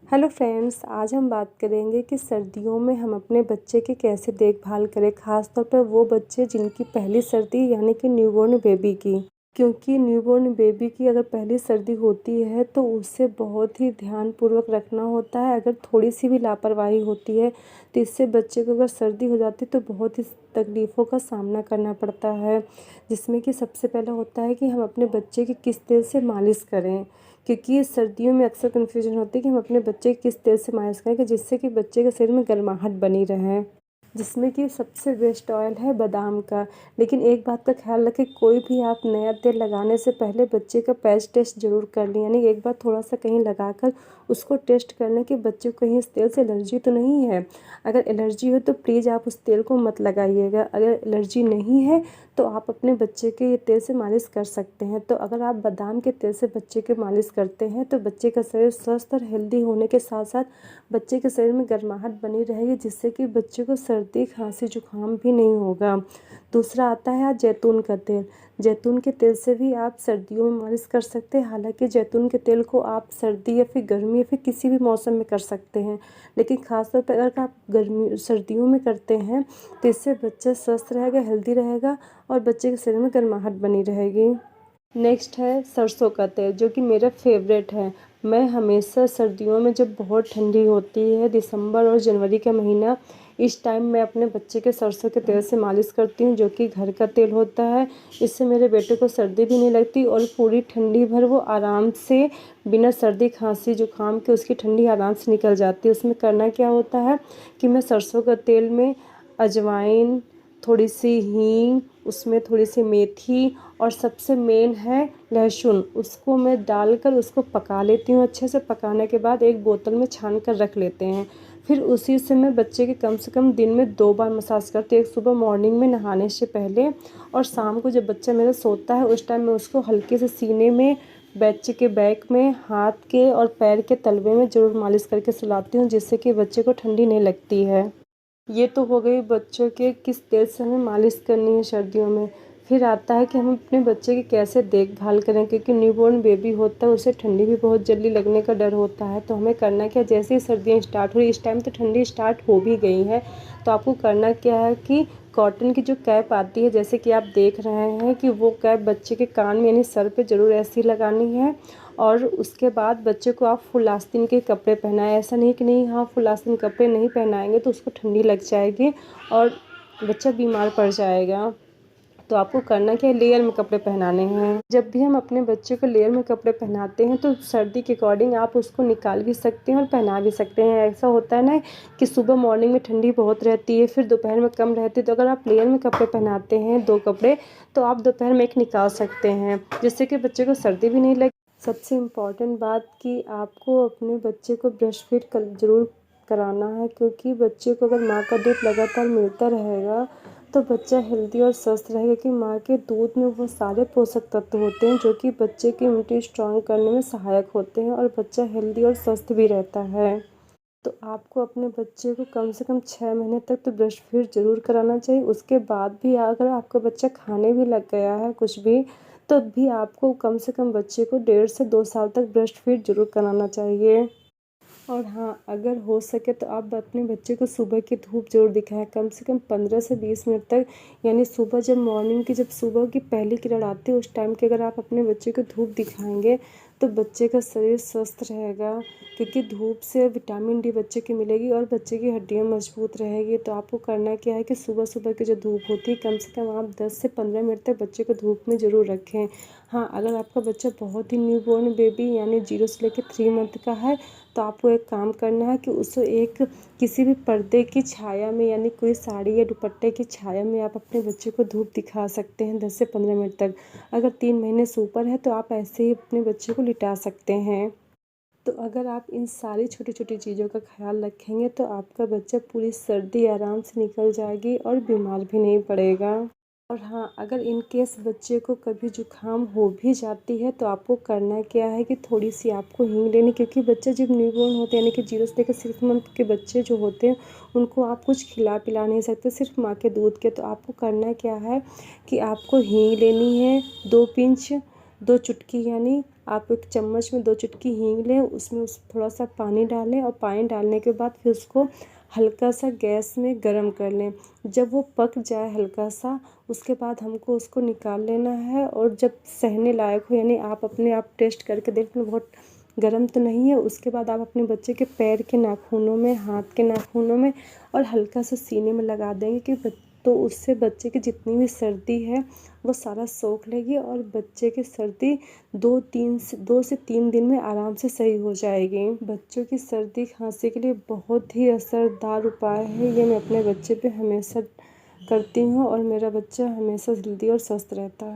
Hello friends, आज हम बात करेंगे कि सर्दियों में हम अपने बच्चे की कैसे देखभाल करें। ख़ास तौर पर वो बच्चे जिनकी पहली सर्दी यानी कि न्यूबॉर्न बेबी की। क्योंकि न्यूबॉर्न बेबी की अगर पहली सर्दी होती है तो उसे बहुत ही ध्यानपूर्वक रखना होता है। अगर थोड़ी सी भी लापरवाही होती है तो इससे बच्चे को अगर सर्दी हो जाती है तो बहुत ही तकलीफ़ों का सामना करना पड़ता है। जिसमें कि सबसे पहला होता है कि हम अपने बच्चे की किस तेल से मालिश करें, क्योंकि सर्दियों में अक्सर कन्फ्यूजन होती है कि हम अपने बच्चे की किस तेल से मालिश करें कि जिससे कि बच्चे के शरीर में गर्माहट बनी रहे। जिसमें कि सबसे बेस्ट ऑयल है बादाम का। लेकिन एक बात का ख्याल रखें, कोई भी आप नया तेल लगाने से पहले बच्चे का पैच टेस्ट ज़रूर कर लें। यानी एक बार थोड़ा सा कहीं लगाकर उसको टेस्ट कर लें कि बच्चे को कहीं इस तेल से एलर्जी तो नहीं है। अगर एलर्जी हो तो प्लीज़ आप उस तेल को मत लगाइएगा। अगर एलर्जी नहीं है तो आप अपने बच्चे के ये तेल से मालिश कर सकते हैं। तो अगर आप बादाम के तेल से बच्चे के मालिश करते हैं तो बच्चे का शरीर स्वस्थ और हेल्दी होने के साथ साथ बच्चे के शरीर में गर्माहट बनी रहेगी, जिससे कि बच्चे को सर्दी खांसी जुकाम भी नहीं होगा। दूसरा आता है जैतून का तेल। जैतून के तेल से भी आप सर्दियों में मालिश कर सकते हैं। हालांकि जैतून के तेल को आप सर्दी या फिर गर्मी या फिर किसी भी मौसम में कर सकते हैं, लेकिन ख़ासतौर पर अगर आप सर्दियों में करते हैं तो इससे बच्चा स्वस्थ रहेगा, हेल्दी रहेगा और बच्चे के शरीर में गर्माहट बनी रहेगी। नेक्स्ट है सरसों का तेल, जो कि मेरा फेवरेट है। मैं हमेशा सर्दियों में जब बहुत ठंडी होती है, दिसंबर और जनवरी का महीना, इस टाइम मैं अपने बच्चे के सरसों के तेल से मालिश करती हूँ, जो कि घर का तेल होता है। इससे मेरे बेटे को सर्दी भी नहीं लगती और पूरी ठंडी भर वो आराम से बिना सर्दी खांसी जुकाम के उसकी ठंडी आराम से निकल जाती है। उसमें करना क्या होता है कि मैं सरसों का तेल में अजवाइन, थोड़ी सी हींग, उसमें थोड़ी सी मेथी और सबसे मेन है लहसुन, उसको मैं डालकर उसको पका लेती हूँ। अच्छे से पकाने के बाद एक बोतल में छान कर रख लेते हैं। फिर उसी से मैं बच्चे के कम से कम दिन में 2 बार मसाज करती हूँ। एक सुबह मॉर्निंग में नहाने से पहले और शाम को जब बच्चा मेरा सोता है उस टाइम मैं उसको हल्के से सीने में, बच्चे के बैक में, हाथ के और पैर के तलवे में ज़रूर मालिश करके सुलाती हूँ, जिससे कि बच्चे को ठंडी नहीं लगती है। ये तो हो गई बच्चों के किस तेल से हमें मालिश करनी है सर्दियों में। फिर आता है कि हम अपने बच्चे की कैसे देखभाल करें, क्योंकि न्यूबॉर्न बेबी होता है उसे ठंडी भी बहुत जल्दी लगने का डर होता है। तो हमें करना क्या, जैसे ही सर्दियाँ स्टार्ट हो रही, इस टाइम तो ठंडी स्टार्ट हो भी गई है, तो आपको करना क्या है कि कॉटन की जो कैप आती है, जैसे कि आप देख रहे हैं कि वो कैप बच्चे के कान में यानी सर पे ज़रूर ऐसी लगानी है। और उसके बाद बच्चे को आप फुल आस्तीन के कपड़े पहनाएं। ऐसा नहीं कि नहीं, हाँ फुल आस्तीन कपड़े नहीं पहनाएंगे तो उसको ठंडी लग जाएगी और बच्चा बीमार पड़ जाएगा। तो आपको करना क्या है, लेयर में कपड़े पहनाने हैं। जब भी हम अपने बच्चे को लेयर में कपड़े पहनाते हैं तो सर्दी के अकॉर्डिंग आप उसको निकाल भी सकते हैं और पहना भी सकते हैं। ऐसा होता है ना कि सुबह मॉर्निंग में ठंडी बहुत रहती है, फिर दोपहर में कम रहती है, तो अगर आप लेयर में कपड़े पहनाते हैं 2 कपड़े, तो आप दोपहर में एक निकाल सकते हैं, जिससे कि बच्चे को सर्दी भी नहीं लगे। सबसे इम्पॉर्टेंट बात कि आपको अपने बच्चे को ब्रेस्ट फीड ज़रूर कराना है, क्योंकि बच्चे को अगर माँ का दूध लगातार मिलता रहेगा तो बच्चा हेल्दी और स्वस्थ रहेगा। कि माँ के दूध में वो सारे पोषक तत्व होते हैं जो कि बच्चे की इम्यूनिटी स्ट्रांग करने में सहायक होते हैं और बच्चा हेल्दी और स्वस्थ भी रहता है। तो आपको अपने बच्चे को कम से कम 6 महीने तक तो ब्रेस्ट फीड ज़रूर कराना चाहिए। उसके बाद भी अगर आपका बच्चा खाने भी लग गया है कुछ भी, तो भी आपको कम से कम बच्चे को 1.5 से 2 साल तक ब्रेस्ट फीड ज़रूर कराना चाहिए। और हाँ, अगर हो सके तो आप अपने बच्चे को सुबह की धूप ज़रूर दिखाएं, कम से कम 15 से 20 मिनट तक। यानी सुबह जब मॉर्निंग की, जब सुबह की पहली किरण आती है उस टाइम की अगर आप अपने बच्चे को धूप दिखाएंगे तो बच्चे का शरीर स्वस्थ रहेगा, क्योंकि धूप से विटामिन डी बच्चे की मिलेगी और बच्चे की हड्डियाँ मजबूत रहेगी। तो आपको करना क्या है कि सुबह सुबह की जो धूप होती है, कम से कम आप 10 से 15 मिनट तक बच्चे को धूप में ज़रूर रखें। हाँ, अगर आपका बच्चा बहुत ही न्यूबॉर्न बेबी यानी 0 से लेकर 3 मंथ का है, तो आपको एक काम करना है कि उसे एक किसी भी पर्दे की छाया में, यानी कोई साड़ी या दुपट्टे की छाया में आप अपने बच्चे को धूप दिखा सकते हैं 10 से 15 मिनट तक। अगर 3 महीने से ऊपर है तो आप ऐसे ही अपने बच्चे को लिटा सकते हैं। तो अगर आप इन सारी छोटी छोटी चीज़ों का ख्याल रखेंगे तो आपका बच्चा पूरी सर्दी आराम से निकल जाएगी और बीमार भी नहीं पड़ेगा। और हाँ, अगर इन केस बच्चे को कभी जुकाम हो भी जाती है तो आपको करना क्या है कि थोड़ी सी आपको हींग लेनी, क्योंकि बच्चे जब न्यूबॉर्न होते हैं यानी कि 0 से लेकर 6 मंथ के बच्चे जो होते हैं उनको आप कुछ खिला पिला नहीं सकते, सिर्फ माँ के दूध के। तो आपको करना क्या है कि आपको हींग लेनी है 2 पिंच, 2 चुटकी यानी आप एक चम्मच में 2 चुटकी हींग लें, उसमें थोड़ा सा पानी डालें और पानी डालने के बाद फिर उसको हल्का सा गैस में गरम कर लें। जब वो पक जाए हल्का सा, उसके बाद हमको उसको निकाल लेना है। और जब सहने लायक हो, यानी आप अपने आप टेस्ट करके देख लें बहुत गरम तो नहीं है, उसके बाद आप अपने बच्चे के पैर के नाखूनों में, हाथ के नाखूनों में और हल्का सा सीने में लगा देंगे कि तो उससे बच्चे की जितनी भी सर्दी है वो सारा सोख लेगी और बच्चे की सर्दी 2 से 3 दिन में आराम से सही हो जाएगी। बच्चों की सर्दी खांसी के लिए बहुत ही असरदार उपाय है। ये मैं अपने बच्चे पे हमेशा करती हूँ और मेरा बच्चा हमेशा जल्दी और स्वस्थ रहता है।